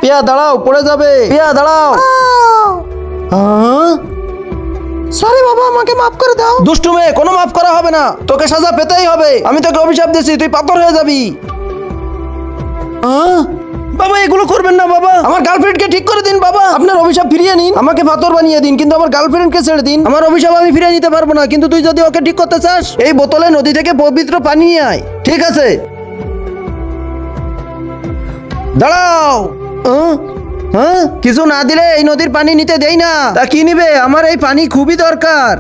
পিয়া দাঁড়াও, পড়ে যাবে। পিয়া দাঁড়াও। সরি বাবা, আমাকে মাফ করে দাও। দুষ্টু মেয়ে, কোনো মাফ করা হবে না, তোকে সাজা পেতেই হবে। আমি তোকে অভিশাপ দিচ্ছি, তুই পাথর হয়ে যাবি। বাবা এগুলো করবেন না বাবা, আমার গার্লফ্রেন্ডকে ঠিক করে দিন বাবা। আপনার অভিশাপ ফিরিয়ে নিন, আমাকে পাথর বানিয়ে দিন, কিন্তু আমার গার্লফ্রেন্ডকে ছেড়ে দিন। আমার অভিশাপ আমি ফিরিয়ে নিতে পারবো না, কিন্তু তুই যদি ওকে ঠিক করতে চাস, এই বোতলে নদী থেকে পবিত্র পানি নিয়ে আয়। ঠিক আছে, দাঁড়াও। কিছু না দিলে এই নদীর পানি নিতে দেই না। তা কি নিবে? আমার এই পানি খুবই দরকার।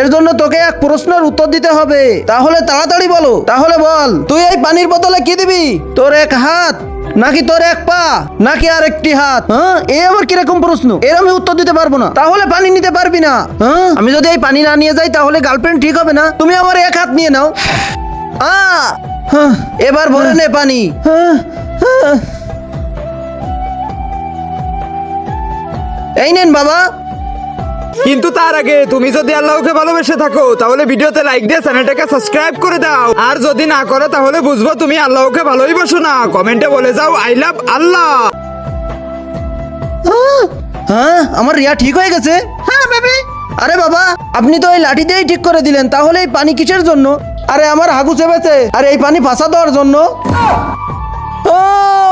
এর জন্য তোকে এক প্রশ্নের উত্তর দিতে হবে। তাহলে তাড়াতাড়ি বলো। তাহলে বল, তুই এই পানির বোতলে কি দিবি? তোর এক হাত, নাকি তোর এক পা, নাকি আর একটি হাত? এ আবার কিরকম প্রশ্ন? এর আমি উত্তর দিতে পারবো না। তাহলে পানি নিতে পারবি না। আমি যদি এই পানি না নিয়ে যাই তাহলে গার্লফ্রেন্ড ঠিক হবে না। তুমি আমার এক হাত নিয়ে নাও। এবার ভরে নে পানি। এই নেন বাবা। কিন্তু তার আগে তুমি যদি আল্লাহকে ভালোবেসে থাকো তাহলে ভিডিওতে লাইক দিয়ে চ্যানেলটাকে সাবস্ক্রাইব করে দাও। আর যদি না করো তাহলে বুঝবো তুমি আল্লাহকে ভালোই বাসো না। কমেন্টে বলে যাও আই লাভ আল্লাহ। আমার রিয়া ঠিক হয়ে গেছে। হ্যাঁ বেবি। আরে বাবা, আপনি তো এই লাঠি দিয়েই ঠিক করে দিলেন, তাহলে এই পানি কিসের জন্য? আরে আমার হাগু চেপেছে, আর এই পানি ফাঁসা দেওয়ার জন্য।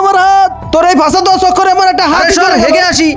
আমার হাত, তোর এই ফাঁসা দেওয়া চক্করে আমার একটা হাত হেগে আসি।